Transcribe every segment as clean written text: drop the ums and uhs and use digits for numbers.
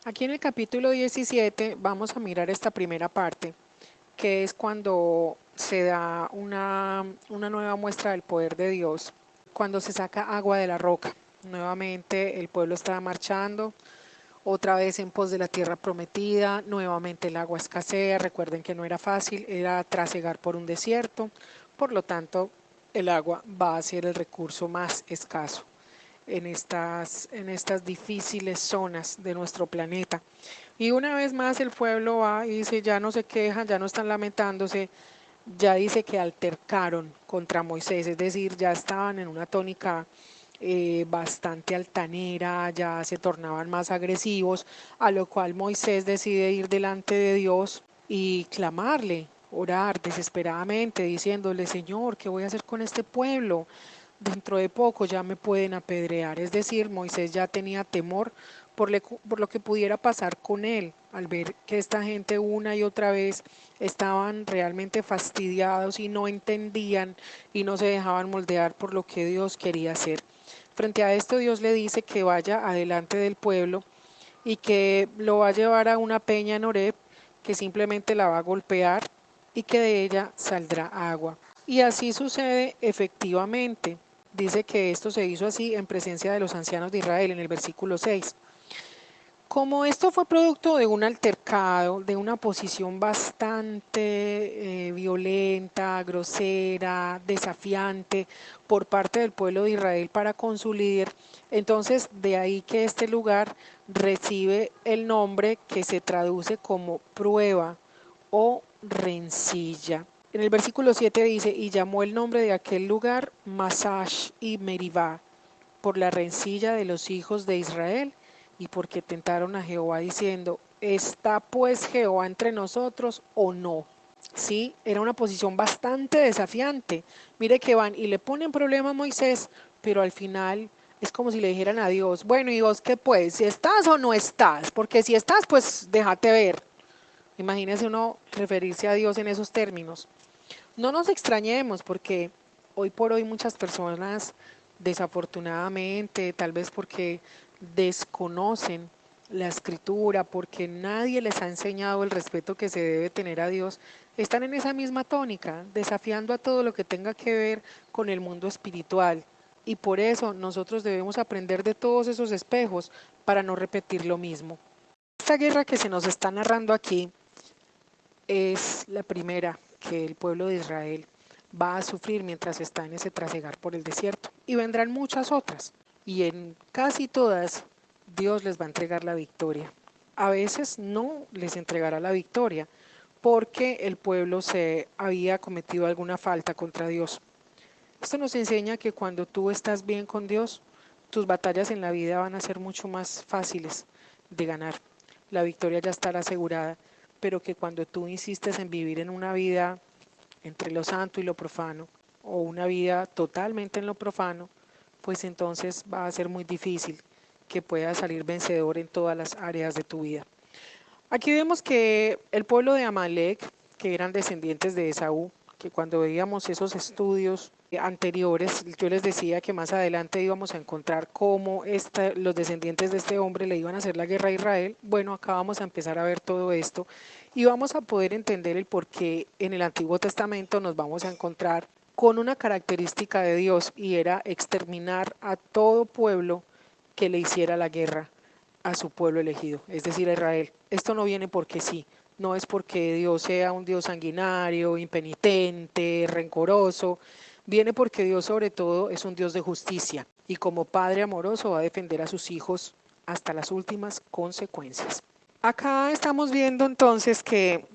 Aquí en el capítulo 17 vamos a mirar esta primera parte, que es cuando se da una nueva muestra del poder de Dios, cuando se saca agua de la roca. Nuevamente el pueblo estaba marchando, otra vez en pos de la tierra prometida, nuevamente el agua escasea, recuerden que no era fácil, era trasegar por un desierto, por lo tanto el agua va a ser el recurso más escaso en estas difíciles zonas de nuestro planeta. Y una vez más el pueblo va y dice, ya no se quejan, ya no están lamentándose, ya dice que altercaron contra Moisés, es decir, ya estaban en una tónica bastante altanera, ya se tornaban más agresivos, a lo cual Moisés decide ir delante de Dios y clamarle, orar desesperadamente, diciéndole, Señor, ¿qué voy a hacer con este pueblo? Dentro de poco ya me pueden apedrear. Es decir, Moisés ya tenía temor por lo que pudiera pasar con él, al ver que esta gente una y otra vez estaban realmente fastidiados y no entendían y no se dejaban moldear por lo que Dios quería hacer. Frente a esto, Dios le dice que vaya adelante del pueblo y que lo va a llevar a una peña en Horeb, que simplemente la va a golpear y que de ella saldrá agua. Y así sucede efectivamente. Dice que esto se hizo así en presencia de los ancianos de Israel en el versículo 6. Como esto fue producto de un altercado, de una posición bastante violenta, grosera, desafiante por parte del pueblo de Israel para con su líder, entonces de ahí que este lugar recibe el nombre que se traduce como prueba o rencilla. En el versículo 7 dice, y llamó el nombre de aquel lugar Masash y Meribá, por la rencilla de los hijos de Israel y porque tentaron a Jehová diciendo, ¿está pues Jehová entre nosotros o no? Sí, era una posición bastante desafiante. Mire que van y le ponen problema a Moisés, pero al final es como si le dijeran a Dios, bueno, ¿y vos qué pues? ¿Si estás o no estás? Porque si estás, pues déjate ver. Imagínese uno referirse a Dios en esos términos. No nos extrañemos porque hoy por hoy muchas personas, desafortunadamente, tal vez porque desconocen la escritura, porque nadie les ha enseñado el respeto que se debe tener a Dios, están en esa misma tónica, desafiando a todo lo que tenga que ver con el mundo espiritual. Y por eso nosotros debemos aprender de todos esos espejos para no repetir lo mismo. Esta guerra que se nos está narrando aquí es la primera que el pueblo de Israel va a sufrir mientras está en ese trasegar por el desierto. Y vendrán muchas otras. Y en casi todas Dios les va a entregar la victoria. A veces no les entregará la victoria porque el pueblo se había cometido alguna falta contra Dios. Esto nos enseña que cuando tú estás bien con Dios, tus batallas en la vida van a ser mucho más fáciles de ganar. La victoria ya estará asegurada, pero que cuando tú insistes en vivir en una vida entre lo santo y lo profano, o una vida totalmente en lo profano, pues entonces va a ser muy difícil que puedas salir vencedor en todas las áreas de tu vida. Aquí vemos que el pueblo de Amalek, que eran descendientes de Esaú, que cuando veíamos esos estudios anteriores, yo les decía que más adelante íbamos a encontrar cómo los descendientes de este hombre le iban a hacer la guerra a Israel. Bueno, acá vamos a empezar a ver todo esto y vamos a poder entender el por qué en el Antiguo Testamento nos vamos a encontrar con una característica de Dios y era exterminar a todo pueblo que le hiciera la guerra a su pueblo elegido, es decir, a Israel. Esto no viene porque sí, no es porque Dios sea un Dios sanguinario, impenitente, rencoroso, viene porque Dios sobre todo es un Dios de justicia y como Padre amoroso va a defender a sus hijos hasta las últimas consecuencias. Acá estamos viendo entonces que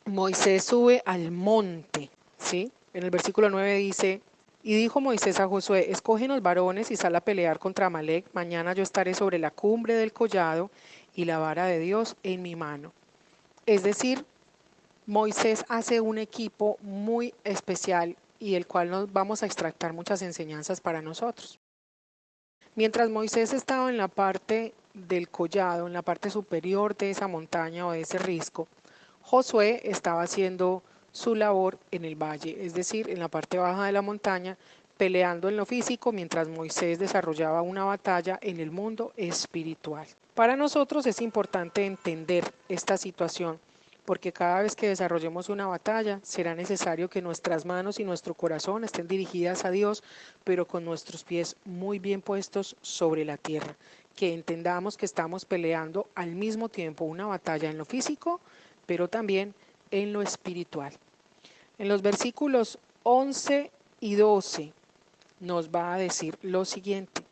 Moisés sube al monte, ¿sí? En el versículo 9 dice, y dijo Moisés a Josué, escógenos varones y sal a pelear contra Amalek, mañana yo estaré sobre la cumbre del collado y la vara de Dios en mi mano. Es decir, Moisés hace un equipo muy especial y el cual nos vamos a extractar muchas enseñanzas para nosotros. Mientras Moisés estaba en la parte del collado, en la parte superior de esa montaña o de ese risco, Josué estaba haciendo su labor en el valle, es decir, en la parte baja de la montaña, peleando en lo físico mientras Moisés desarrollaba una batalla en el mundo espiritual. Para nosotros es importante entender esta situación, porque cada vez que desarrollemos una batalla será necesario que nuestras manos y nuestro corazón estén dirigidas a Dios, pero con nuestros pies muy bien puestos sobre la tierra, que entendamos que estamos peleando al mismo tiempo una batalla en lo físico, pero también en lo espiritual. En los versículos 11 y 12 nos va a decir lo siguiente.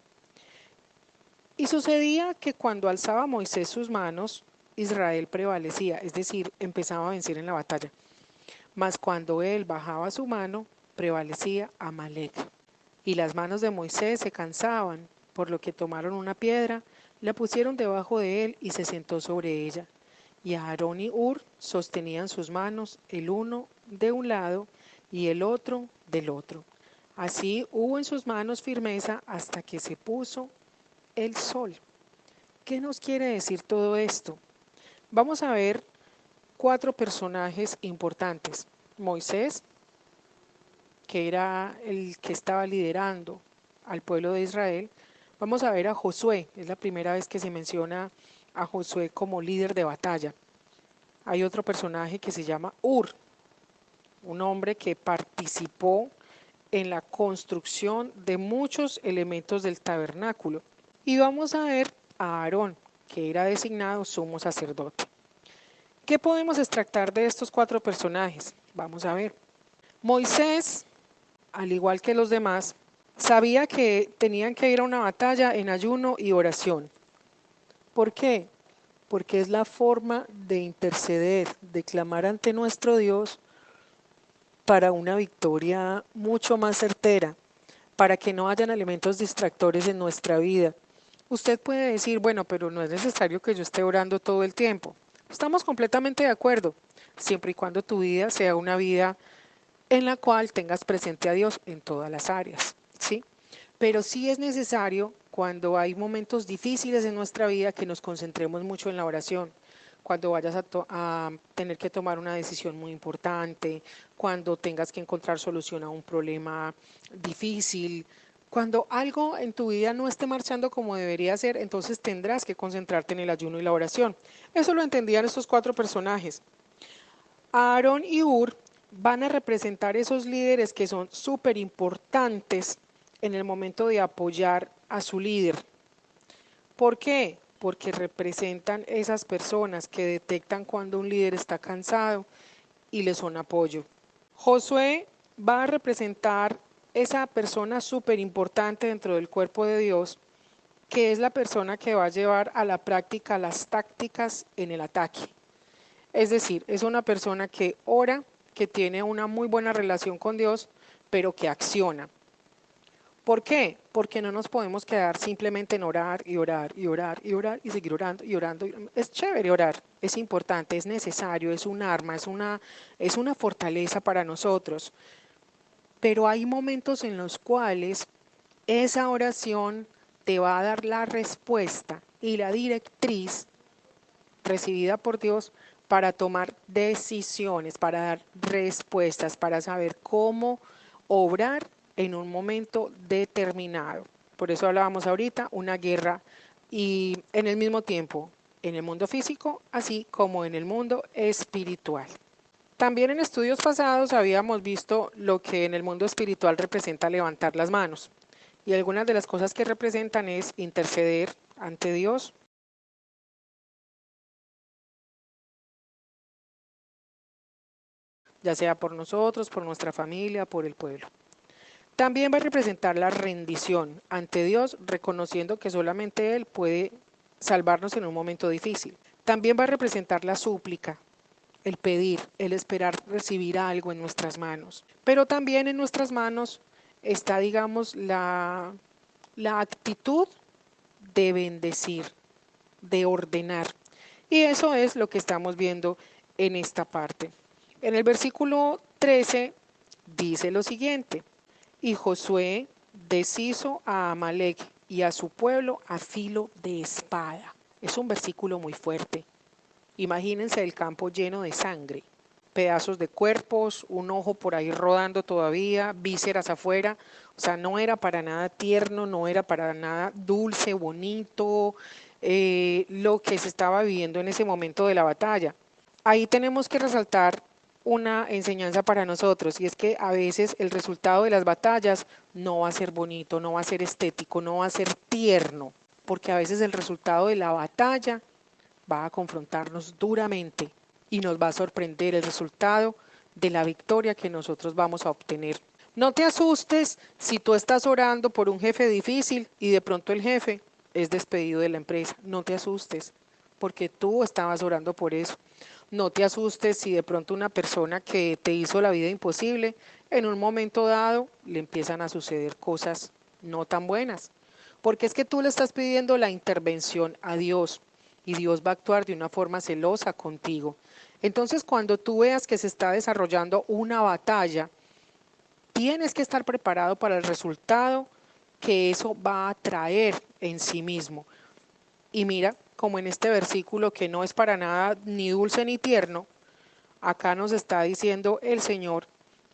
Y sucedía que cuando alzaba Moisés sus manos, Israel prevalecía, es decir, empezaba a vencer en la batalla. Mas cuando él bajaba su mano, prevalecía Amalec. Y las manos de Moisés se cansaban, por lo que tomaron una piedra, la pusieron debajo de él y se sentó sobre ella. Y Aarón y Hur sostenían sus manos, el uno de un lado y el otro del otro. Así hubo en sus manos firmeza hasta que se puso el sol. ¿Qué nos quiere decir todo esto? Vamos a ver 4 personajes importantes. Moisés, que era el que estaba liderando al pueblo de Israel. Vamos a ver a Josué, es la primera vez que se menciona a Josué como líder de batalla. Hay otro personaje que se llama Hur, un hombre que participó en la construcción de muchos elementos del tabernáculo. Y vamos a ver a Aarón, que era designado sumo sacerdote. ¿Qué podemos extractar de estos 4 personajes? Vamos a ver. Moisés, al igual que los demás, sabía que tenían que ir a una batalla en ayuno y oración. ¿Por qué? Porque es la forma de interceder, de clamar ante nuestro Dios para una victoria mucho más certera, para que no hayan elementos distractores en nuestra vida. Usted puede decir, bueno, pero no es necesario que yo esté orando todo el tiempo. Estamos completamente de acuerdo, siempre y cuando tu vida sea una vida en la cual tengas presente a Dios en todas las áreas, ¿sí? Pero sí es necesario cuando hay momentos difíciles en nuestra vida que nos concentremos mucho en la oración. Cuando vayas a tener que tomar una decisión muy importante, cuando tengas que encontrar solución a un problema difícil, cuando algo en tu vida no esté marchando como debería ser, entonces tendrás que concentrarte en el ayuno y la oración. Eso lo entendían estos 4 personajes. Aarón y Hur van a representar esos líderes que son súper importantes en el momento de apoyar a su líder. ¿Por qué? Porque representan esas personas que detectan cuando un líder está cansado y le son apoyo. Josué va a representar esa persona súper importante dentro del cuerpo de Dios, que es la persona que va a llevar a la práctica las tácticas en el ataque. Es decir, es una persona que ora, que tiene una muy buena relación con Dios, pero que acciona. ¿Por qué? Porque no nos podemos quedar simplemente en orar y orar y orar y orar y seguir orando y orando. Es chévere orar, es importante, es necesario, es un arma, es una fortaleza para nosotros. Pero hay momentos en los cuales esa oración te va a dar la respuesta y la directriz recibida por Dios para tomar decisiones, para dar respuestas, para saber cómo obrar en un momento determinado. Por eso hablábamos ahorita, una guerra y en el mismo tiempo en el mundo físico, así como en el mundo espiritual. También en estudios pasados habíamos visto lo que en el mundo espiritual representa levantar las manos. Y algunas de las cosas que representan es interceder ante Dios, ya sea por nosotros, por nuestra familia, por el pueblo. También va a representar la rendición ante Dios, reconociendo que solamente Él puede salvarnos en un momento difícil. También va a representar la súplica, el pedir, el esperar recibir algo en nuestras manos. Pero también en nuestras manos está, digamos, la actitud de bendecir, de ordenar. Y eso es lo que estamos viendo en esta parte. En el versículo 13 dice lo siguiente: y Josué deshizo a Amalec y a su pueblo a filo de espada. Es un versículo muy fuerte. Imagínense el campo lleno de sangre. pedazos de cuerpos, un ojo por ahí rodando todavía, vísceras afuera. O sea, no era para nada tierno, no era para nada dulce, bonito, lo que se estaba viviendo en ese momento de la batalla. Ahí tenemos que resaltar una enseñanza para nosotros, y es que a veces el resultado de las batallas no va a ser bonito, no va a ser estético, no va a ser tierno, porque a veces el resultado de la batalla va a confrontarnos duramente y nos va a sorprender el resultado de la victoria que nosotros vamos a obtener. No te asustes si tú estás orando por un jefe difícil y de pronto el jefe es despedido de la empresa. No te asustes, porque tú estabas orando por eso. No te asustes si de pronto una persona que te hizo la vida imposible, en un momento dado le empiezan a suceder cosas no tan buenas, porque es que tú le estás pidiendo la intervención a Dios y Dios va a actuar de una forma celosa contigo. Entonces, cuando tú veas que se está desarrollando una batalla, tienes que estar preparado para el resultado que eso va a traer en sí mismo. Y mira, como en este versículo que no es para nada ni dulce ni tierno, acá nos está diciendo el Señor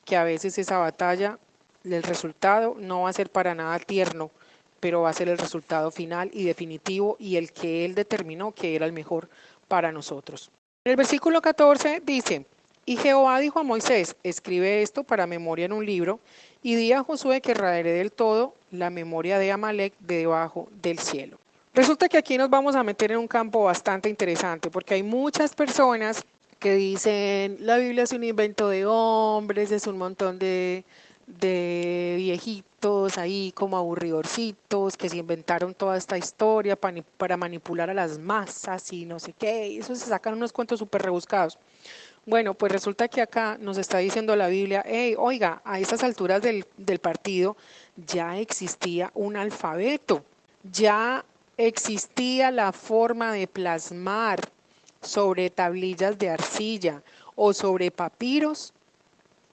que a veces esa batalla, el resultado no va a ser para nada tierno, pero va a ser el resultado final y definitivo y el que Él determinó que era el mejor para nosotros. En el versículo 14 dice: y Jehová dijo a Moisés, escribe esto para memoria en un libro, y di a Josué que raeré del todo la memoria de Amalek de debajo del cielo. Resulta que aquí nos vamos a meter en un campo bastante interesante, porque hay muchas personas que dicen, la Biblia es un invento de hombres, es un montón de viejitos ahí como aburridorcitos que se inventaron toda esta historia para manipular a las masas y no sé qué, y eso se sacan unos cuentos súper rebuscados. Bueno, pues resulta que acá nos está diciendo la Biblia, hey, oiga, a estas alturas del partido ya existía un alfabeto, ya existía la forma de plasmar sobre tablillas de arcilla o sobre papiros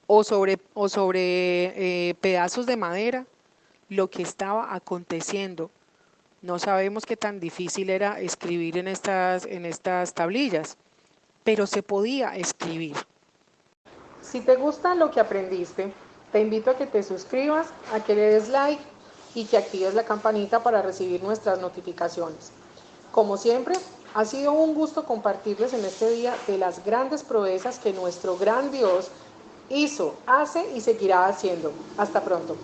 o sobre pedazos de madera lo que estaba aconteciendo. No sabemos qué tan difícil era escribir en estas tablillas, pero se podía escribir. Si te gusta lo que aprendiste, te invito a que te suscribas, a que le des like y que actives la campanita para recibir nuestras notificaciones. Como siempre, ha sido un gusto compartirles en este día de las grandes proezas que nuestro gran Dios hizo, hace y seguirá haciendo. Hasta pronto.